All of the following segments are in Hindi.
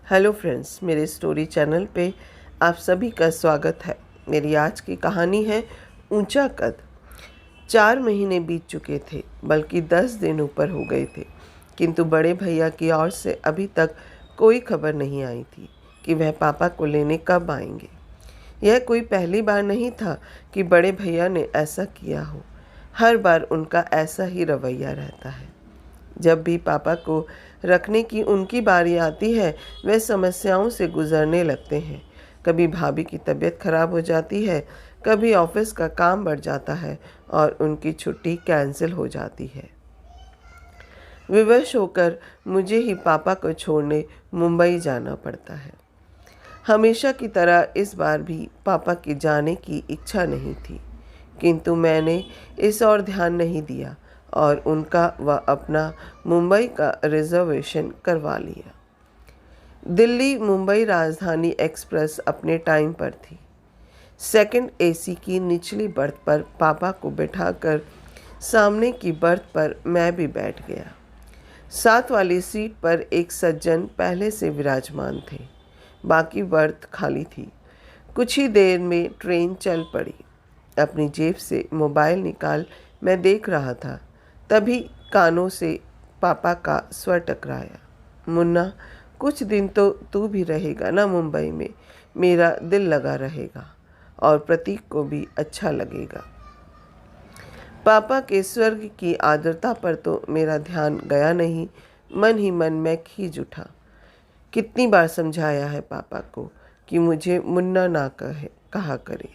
हेलो फ्रेंड्स, मेरे स्टोरी चैनल पे आप सभी का स्वागत है। मेरी आज की कहानी है ऊंचा कद। 4 महीने बीत चुके थे, बल्कि 10 दिन ऊपर हो गए थे, किंतु बड़े भैया की ओर से अभी तक कोई खबर नहीं आई थी कि वह पापा को लेने कब आएंगे। यह कोई पहली बार नहीं था कि बड़े भैया ने ऐसा किया हो। हर बार उनका ऐसा ही रवैया रहता है। जब भी पापा को रखने की उनकी बारी आती है, वे समस्याओं से गुजरने लगते हैं। कभी भाभी की तबीयत खराब हो जाती है, कभी ऑफिस का काम बढ़ जाता है और उनकी छुट्टी कैंसिल हो जाती है। विवश होकर मुझे ही पापा को छोड़ने मुंबई जाना पड़ता है। हमेशा की तरह इस बार भी पापा के जाने की इच्छा नहीं थी, किंतु मैंने इस ओर ध्यान नहीं दिया और उनका व अपना मुंबई का रिजर्वेशन करवा लिया। दिल्ली मुंबई राजधानी एक्सप्रेस अपने टाइम पर थी। सेकंड एसी की निचली बर्थ पर पापा को बिठाकर सामने की बर्थ पर मैं भी बैठ गया। साथ वाली सीट पर एक सज्जन पहले से विराजमान थे। बाकी बर्थ खाली थी। कुछ ही देर में ट्रेन चल पड़ी। अपनी जेब से मोबाइल निकाल मैं देख रहा था, तभी कानों से पापा का स्वर टकराया। मुन्ना, कुछ दिन तो तू भी रहेगा ना मुंबई में। मेरा दिल लगा रहेगा और प्रतीक को भी अच्छा लगेगा। पापा के स्वर्ग की आर्द्रता पर तो मेरा ध्यान गया नहीं। मन ही मन मैं खींच उठा। कितनी बार समझाया है पापा को कि मुझे मुन्ना ना कहा करे,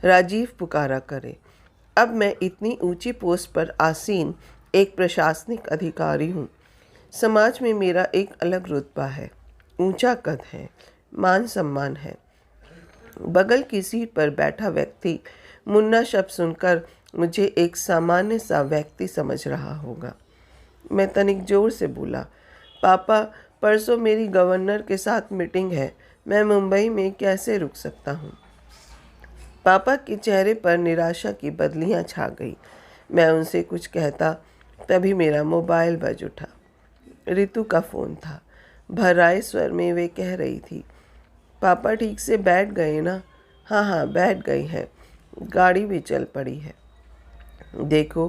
राजीव पुकारा करे। अब मैं इतनी ऊंची पोस्ट पर आसीन एक प्रशासनिक अधिकारी हूँ। समाज में मेरा एक अलग रुतबा है, ऊंचा कद है, मान सम्मान है। बगल की सीट पर बैठा व्यक्ति मुन्ना शब्द सुनकर मुझे एक सामान्य सा व्यक्ति समझ रहा होगा। मैं तनिक जोर से बोला, पापा, परसों मेरी गवर्नर के साथ मीटिंग है। मैं मुंबई में कैसे रुक सकता हूँ। पापा के चेहरे पर निराशा की बदलियां छा गई। मैं उनसे कुछ कहता, तभी मेरा मोबाइल बज उठा। रितु का फ़ोन था। भर्राए स्वर में वे कह रही थी, पापा ठीक से बैठ गए ना? हाँ, बैठ गई हैं। गाड़ी भी चल पड़ी है। देखो,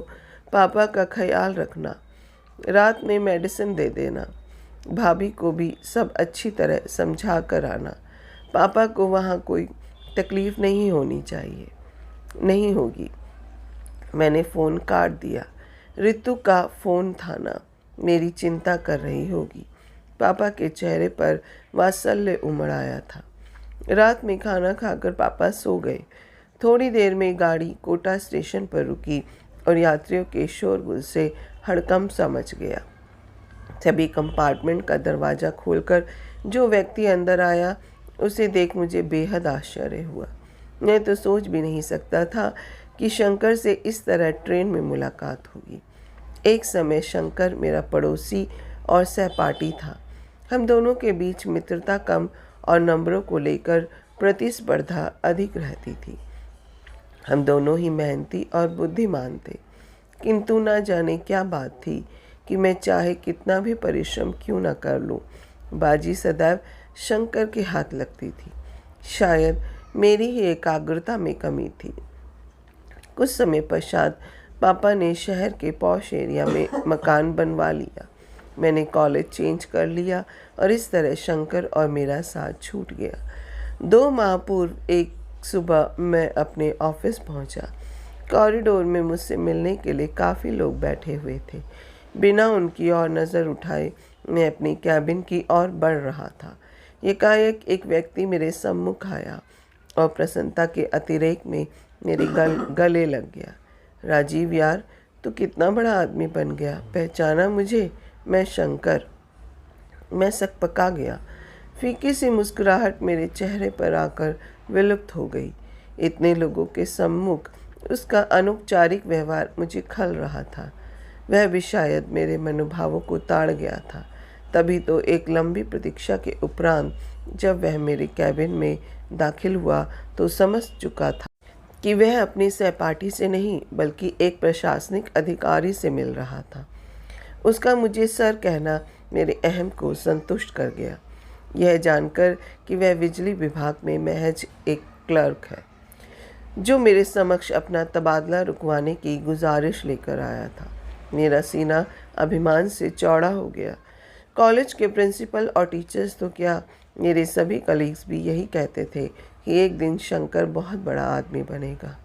पापा का ख्याल रखना। रात में मेडिसिन दे देना। भाभी को भी सब अच्छी तरह समझा कर आना। पापा को वहाँ कोई तकलीफ़ नहीं होनी चाहिए। नहीं होगी। मैंने फ़ोन काट दिया। रितु का फ़ोन था ना, मेरी चिंता कर रही होगी। पापा के चेहरे पर वात्सल्य उमड़ आया था। रात में खाना खाकर पापा सो गए। थोड़ी देर में गाड़ी कोटा स्टेशन पर रुकी और यात्रियों के शोरगुल से हड़कंप सा मच गया। तभी कंपार्टमेंट का दरवाज़ा खोलकर जो व्यक्ति अंदर आया, उसे देख मुझे बेहद आश्चर्य हुआ। मैं तो सोच भी नहीं सकता था कि शंकर से इस तरह ट्रेन में मुलाकात होगी। एक समय शंकर मेरा पड़ोसी और सहपाठी था। हम दोनों के बीच मित्रता कम और नंबरों को लेकर प्रतिस्पर्धा अधिक रहती थी। हम दोनों ही मेहनती और बुद्धिमान थे, किंतु ना जाने क्या बात थी कि मैं चाहे कितना भी परिश्रम क्यों न कर लूं, बाजी सदैव शंकर के हाथ लगती थी। शायद मेरी ही एकाग्रता में कमी थी। कुछ समय पश्चात पापा ने शहर के पॉश एरिया में मकान बनवा लिया। मैंने कॉलेज चेंज कर लिया और इस तरह शंकर और मेरा साथ छूट गया। 2 माह पूर्व एक सुबह मैं अपने ऑफिस पहुंचा। कॉरिडोर में मुझसे मिलने के लिए काफ़ी लोग बैठे हुए थे। बिना उनकी ओर नज़र उठाए मैं अपनी कैबिन की ओर बढ़ रहा था। एकाएक एक व्यक्ति मेरे सम्मुख आया और प्रसन्नता के अतिरेक में मेरे गले लग गया। राजीव यार, तू कितना बड़ा आदमी बन गया, पहचाना मुझे? मैं शंकर। मैं सकपका गया। फीकी सी मुस्कुराहट मेरे चेहरे पर आकर विलुप्त हो गई। इतने लोगों के सम्मुख उसका अनौपचारिक व्यवहार मुझे खल रहा था। वह भी शायद मेरे मनोभावों को ताड़ गया था। तभी तो एक लंबी प्रतीक्षा के उपरांत जब वह मेरे कैबिन में दाखिल हुआ तो समझ चुका था कि वह अपनी सहपाठी से नहीं बल्कि एक प्रशासनिक अधिकारी से मिल रहा था। उसका मुझे सर कहना मेरे अहम को संतुष्ट कर गया, यह जानकर कि वह बिजली विभाग में महज एक क्लर्क है जो मेरे समक्ष अपना तबादला रुकवाने की गुजारिश लेकर आया था। मेरा सीना अभिमान से चौड़ा हो गया। कॉलेज के प्रिंसिपल और टीचर्स तो क्या, मेरे सभी कलीग्स भी यही कहते थे कि एक दिन शंकर बहुत बड़ा आदमी बनेगा।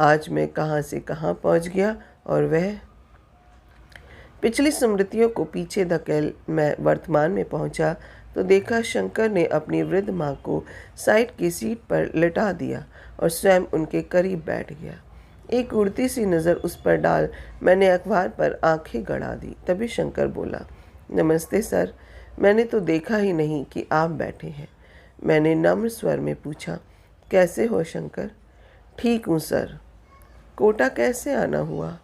आज मैं कहाँ से कहाँ पहुँच गया और वह। पिछली स्मृतियों को पीछे धकेल मैं वर्तमान में पहुंचा तो देखा शंकर ने अपनी वृद्ध माँ को साइड की सीट पर लिटा दिया और स्वयं उनके करीब बैठ गया। एक उड़ती सी नज़र उस पर डाल मैंने अखबार पर आंखें गड़ा दी। तभी शंकर बोला, नमस्ते सर, मैंने तो देखा ही नहीं कि आप बैठे हैं। मैंने नम्र स्वर में पूछा, कैसे हो शंकर? ठीक हूँ सर। कोटा कैसे आना हुआ?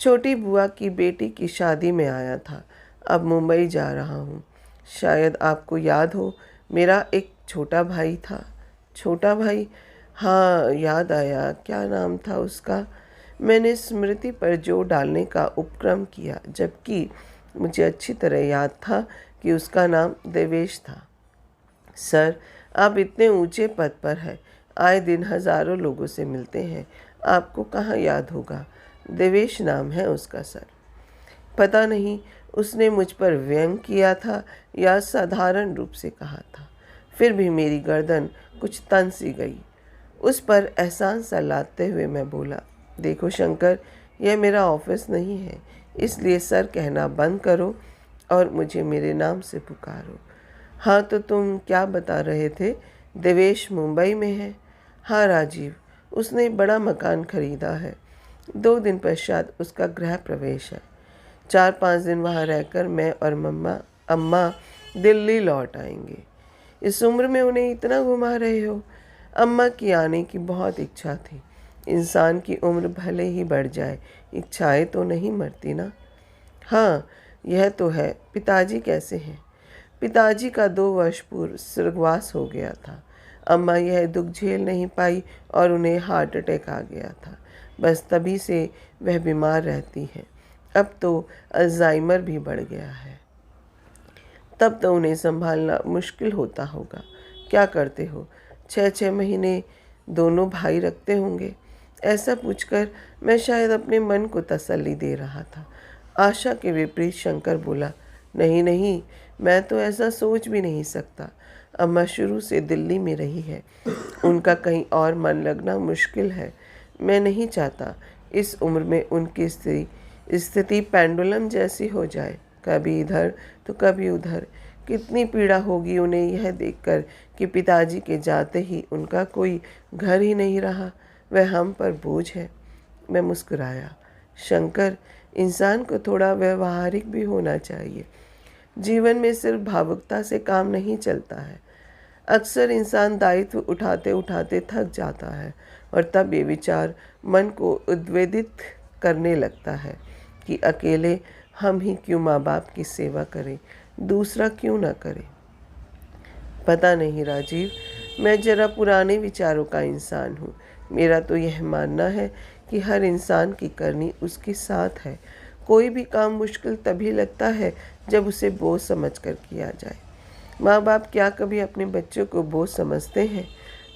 छोटी बुआ की बेटी की शादी में आया था, अब मुंबई जा रहा हूँ। शायद आपको याद हो, मेरा एक छोटा भाई था। छोटा भाई? हाँ, याद आया, क्या नाम था उसका? मैंने स्मृति पर जोर डालने का उपक्रम किया, जबकि मुझे अच्छी तरह याद था कि उसका नाम देवेश था। सर, आप इतने ऊंचे पद पर हैं, आए दिन हजारों लोगों से मिलते हैं, आपको कहाँ याद होगा? देवेश नाम है उसका सर। पता नहीं उसने मुझ पर व्यंग किया था या साधारण रूप से कहा था, फिर भी मेरी गर्दन कुछ तन सी गई। उस पर एहसान सा लादते हुए मैं बोला, देखो शंकर, यह मेरा ऑफिस नहीं है, इसलिए सर कहना बंद करो और मुझे मेरे नाम से पुकारो। हाँ, तो तुम क्या बता रहे थे? देवेश मुंबई में है? हाँ राजीव, उसने बड़ा मकान खरीदा है। 2 दिन पश्चात उसका गृह प्रवेश है। 4-5 दिन वहाँ रहकर मैं और अम्मा दिल्ली लौट आएंगे। इस उम्र में उन्हें इतना घुमा रहे हो? अम्मा की आने की बहुत इच्छा थी। इंसान की उम्र भले ही बढ़ जाए, इच्छाएं तो नहीं मरती ना। हाँ, यह तो है। पिताजी कैसे हैं? पिताजी का 2 वर्ष पूर्व स्वर्गवास हो गया था। अम्मा यह दुख झेल नहीं पाई और उन्हें हार्ट अटैक आ गया था। बस तभी से वह बीमार रहती हैं। अब तो अल्जाइमर भी बढ़ गया है। तब तो उन्हें संभालना मुश्किल होता होगा। क्या करते हो? 6-6 महीने दोनों भाई रखते होंगे। ऐसा पूछकर मैं शायद अपने मन को तसल्ली दे रहा था। आशा के विपरीत शंकर बोला, नहीं नहीं, मैं तो ऐसा सोच भी नहीं सकता। अम्मा शुरू से दिल्ली में रही है, उनका कहीं और मन लगना मुश्किल है। मैं नहीं चाहता इस उम्र में उनकी स्थिति पेंडुलम जैसी हो जाए, कभी इधर तो कभी उधर। कितनी पीड़ा होगी उन्हें यह देखकर कि पिताजी के जाते ही उनका कोई घर ही नहीं रहा, वह हम पर बोझ है। मैं मुस्कुराया। शंकर, इंसान को थोड़ा व्यवहारिक भी होना चाहिए। जीवन में सिर्फ भावुकता से काम नहीं चलता है। अक्सर इंसान दायित्व उठाते उठाते थक जाता है और तब ये विचार मन को उद्वेलित करने लगता है कि अकेले हम ही क्यों माँ बाप की सेवा करें, दूसरा क्यों ना करे। पता नहीं राजीव, मैं जरा पुराने विचारों का इंसान हूँ। मेरा तो यह मानना है कि हर इंसान की करनी उसके साथ है। कोई भी काम मुश्किल तभी लगता है जब उसे बोझ समझकर किया जाए। माँ बाप क्या कभी अपने बच्चों को बोझ समझते हैं?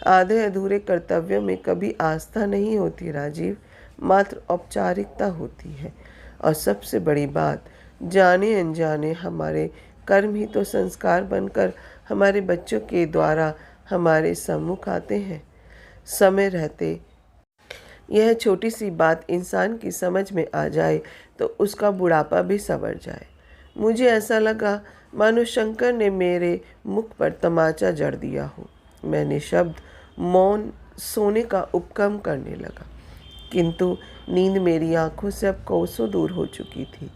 आधे अधूरे कर्तव्यों में कभी आस्था नहीं होती राजीव, मात्र औपचारिकता होती है। और सबसे बड़ी बात, जाने अनजाने हमारे कर्म ही तो संस्कार बनकर हमारे बच्चों के द्वारा हमारे सम्मुख आते हैं। समय रहते यह छोटी सी बात इंसान की समझ में आ जाए तो उसका बुढ़ापा भी संवर जाए। मुझे ऐसा लगा मानो शंकर ने मेरे मुख पर तमाचा जड़ दिया हो। मैं निशब्द मौन सोने का उपक्रम करने लगा, किंतु नींद मेरी आंखों से अब कोसों दूर हो चुकी थी।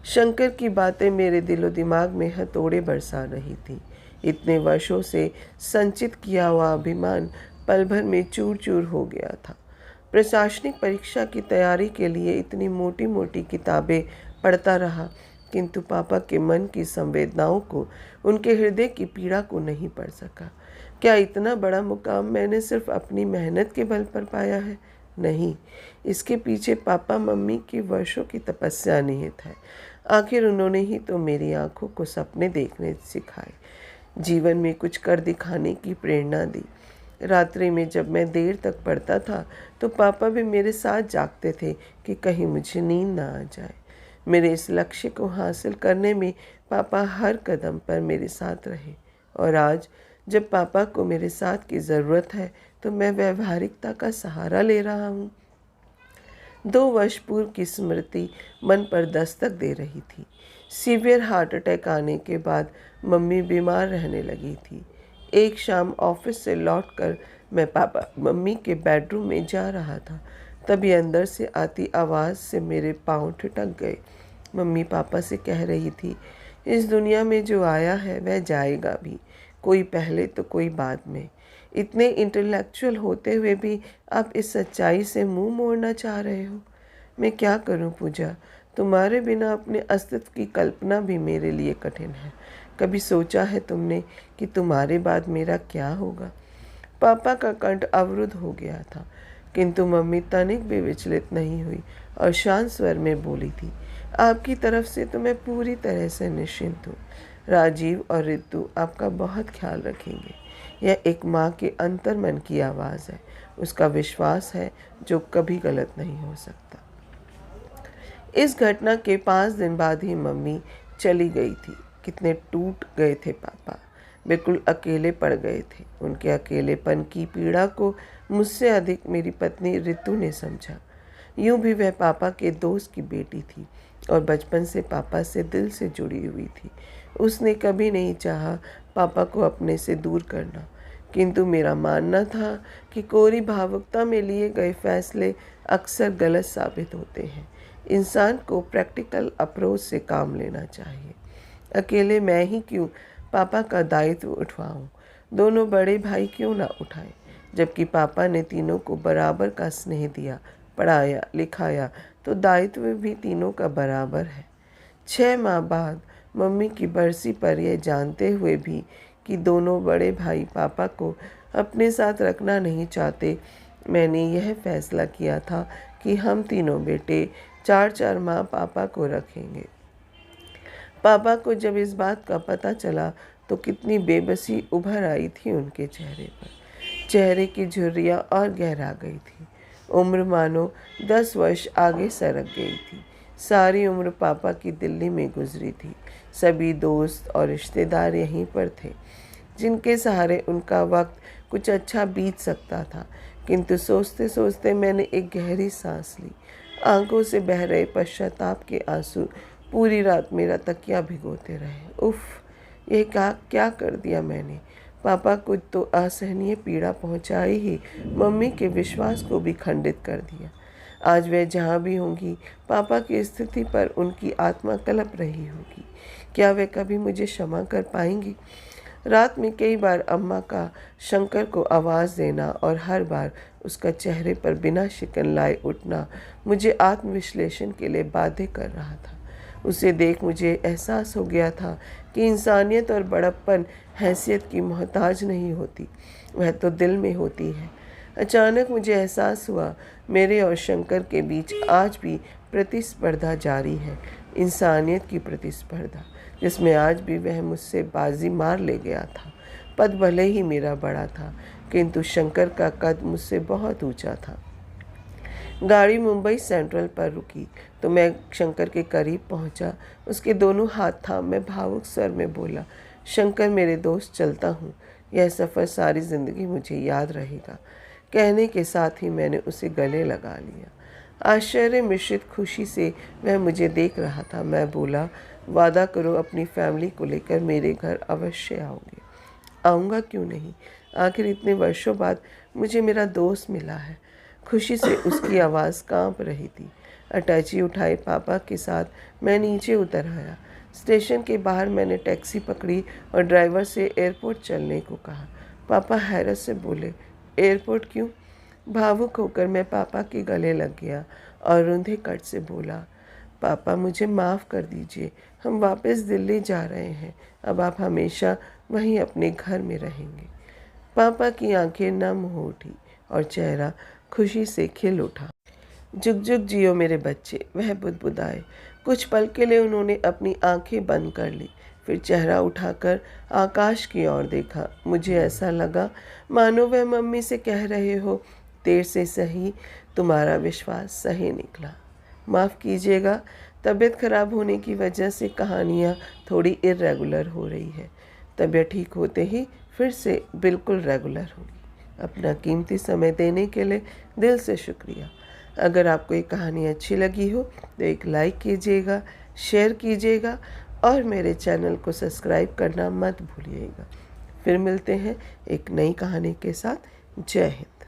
शंकर की बातें मेरे दिलो दिमाग में हथौड़े बरसा रही थी। इतने वर्षों से संचित किया हुआ अभिमान पल भर में चूर चूर हो गया था। प्रशासनिक परीक्षा की तैयारी के लिए इतनी मोटी मोटी किताबें पढ़ता रहा, किंतु पापा के मन की संवेदनाओं को, उनके हृदय की पीड़ा को नहीं पढ़ सका। क्या इतना बड़ा मुकाम मैंने सिर्फ अपनी मेहनत के बल पर पाया है? नहीं, इसके पीछे पापा मम्मी की वर्षों की तपस्या निहित है। आखिर उन्होंने ही तो मेरी आंखों को सपने देखने सिखाए, जीवन में कुछ कर दिखाने की प्रेरणा दी। रात्रि में जब मैं देर तक पढ़ता था तो पापा भी मेरे साथ जागते थे कि कहीं मुझे नींद ना आ जाए। मेरे इस लक्ष्य को हासिल करने में पापा हर कदम पर मेरे साथ रहे, और आज जब पापा को मेरे साथ की ज़रूरत है तो मैं व्यवहारिकता का सहारा ले रहा हूँ। 2 वर्ष पूर्व की स्मृति मन पर दस्तक दे रही थी। सीवियर हार्ट अटैक आने के बाद मम्मी बीमार रहने लगी थी। एक शाम ऑफिस से लौटकर मैं पापा मम्मी के बेडरूम में जा रहा था, तभी अंदर से आती आवाज़ से मेरे पाँव ठिठक गए। मम्मी पापा से कह रही थी, इस दुनिया में जो आया है वह जाएगा भी, कोई पहले तो कोई बाद में। इतने इंटेलेक्चुअल होते हुए भी आप इस सच्चाई से मुंह मोड़ना चाह रहे हो। मैं क्या करूं पूजा, तुम्हारे बिना अपने अस्तित्व की कल्पना भी मेरे लिए कठिन है। कभी सोचा है तुमने कि तुम्हारे बाद मेरा क्या होगा? पापा का कंठ अवरुद्ध हो गया था, किंतु मम्मी तनिक भी विचलित नहीं हुई और शांत स्वर में बोली थी, आपकी तरफ से तो मैं पूरी तरह से निश्चिंत हूँ। राजीव और रितु आपका बहुत ख्याल रखेंगे। यह एक माँ के अंतर्मन की आवाज़ है, उसका विश्वास है जो कभी गलत नहीं हो सकता। इस घटना के 5 दिन बाद ही मम्मी चली गई थी। कितने टूट गए थे पापा, बिल्कुल अकेले पड़ गए थे। उनके अकेलेपन की पीड़ा को मुझसे अधिक मेरी पत्नी रितु ने समझा। यूं भी वह पापा के दोस्त की बेटी थी और बचपन से पापा से दिल से जुड़ी हुई थी। उसने कभी नहीं चाहा पापा को अपने से दूर करना, किंतु मेरा मानना था कि कोरी भावुकता में लिए गए फैसले अक्सर गलत साबित होते हैं। इंसान को प्रैक्टिकल अप्रोच से काम लेना चाहिए। अकेले मैं ही क्यों पापा का दायित्व उठवाऊं, दोनों बड़े भाई क्यों ना उठाएं, जबकि पापा ने तीनों को बराबर का स्नेह दिया, पढ़ाया लिखाया, तो दायित्व भी तीनों का बराबर है। 6 माह बाद मम्मी की बरसी पर यह जानते हुए भी कि दोनों बड़े भाई पापा को अपने साथ रखना नहीं चाहते, मैंने यह फैसला किया था कि हम तीनों बेटे 4-4 माह पापा को रखेंगे। पापा को जब इस बात का पता चला तो कितनी बेबसी उभर आई थी उनके चेहरे पर। चेहरे की झुर्रियाँ और गहरा गई थी। उम्र मानो 10 वर्ष आगे सरक गई थी। सारी उम्र पापा की दिल्ली में गुजरी थी। सभी दोस्त और रिश्तेदार यहीं पर थे, जिनके सहारे उनका वक्त कुछ अच्छा बीत सकता था। किंतु सोचते सोचते मैंने एक गहरी सांस ली। आंखों से बह रहे पश्चाताप के आंसू पूरी रात मेरा तकिया भिगोते रहे। उफ, ये क्या कर दिया मैंने। पापा को तो असहनीय पीड़ा पहुंचाई ही, मम्मी के विश्वास को भी खंडित कर दिया। आज वह जहाँ भी होंगी, पापा की स्थिति पर उनकी आत्मा कलप रही होगी। क्या वे कभी मुझे क्षमा कर पाएंगी? रात में कई बार अम्मा का शंकर को आवाज़ देना और हर बार उसका चेहरे पर बिना शिकन लाए उठना मुझे आत्मविश्लेषण के लिए बाध्य कर रहा था। उसे देख मुझे एहसास हो गया था कि इंसानियत और बड़प्पन हैसियत की मोहताज नहीं होती, वह तो दिल में होती है। अचानक मुझे एहसास हुआ मेरे और शंकर के बीच आज भी प्रतिस्पर्धा जारी है, इंसानियत की प्रतिस्पर्धा, जिसमें आज भी वह मुझसे बाजी मार ले गया था। पद भले ही मेरा बड़ा था, किंतु शंकर का कद मुझसे बहुत ऊंचा था। गाड़ी मुंबई सेंट्रल पर रुकी तो मैं शंकर के करीब पहुंचा। उसके दोनों हाथ थाम मैं भावुक स्वर में बोला, शंकर मेरे दोस्त, चलता हूँ, यह सफ़र सारी ज़िंदगी मुझे याद रहेगा। कहने के साथ ही मैंने उसे गले लगा लिया। आश्चर्य मिश्रित खुशी से वह मुझे देख रहा था। मैं बोला, वादा करो अपनी फैमिली को लेकर मेरे घर अवश्य आओगे। आऊँगा क्यों नहीं, आखिर इतने वर्षों बाद मुझे मेरा दोस्त मिला है। खुशी से उसकी आवाज़ कांप रही थी। अटैची उठाए पापा के साथ मैं नीचे उतर आया। स्टेशन के बाहर मैंने टैक्सी पकड़ी और ड्राइवर से एयरपोर्ट चलने को कहा। पापा हैरत से बोले, एयरपोर्ट क्यों? भावुक होकर मैं पापा के गले लग गया और रुंधे कट से बोला, पापा मुझे माफ़ कर दीजिए, हम वापस दिल्ली जा रहे हैं, अब आप हमेशा वहीं अपने घर में रहेंगे। पापा की आंखें नम हो उठी और चेहरा खुशी से खिल उठा। जुग जुग जियो मेरे बच्चे, वह बुदबुदाए। कुछ पल के लिए उन्होंने अपनी आंखें बंद कर ली, फिर चेहरा उठाकर आकाश की ओर देखा। मुझे ऐसा लगा मानो वह मम्मी से कह रहे हो, देर से सही तुम्हारा विश्वास सही निकला। माफ़ कीजिएगा, तबीयत खराब होने की वजह से कहानियाँ थोड़ी इर्रेगुलर हो रही है। तबीयत ठीक होते ही फिर से बिल्कुल रेगुलर होगी। अपना कीमती समय देने के लिए दिल से शुक्रिया। अगर आपको ये कहानी अच्छी लगी हो तो एक लाइक कीजिएगा, शेयर कीजिएगा और मेरे चैनल को सब्सक्राइब करना मत भूलिएगा। फिर मिलते हैं एक नई कहानी के साथ। जय हिंद।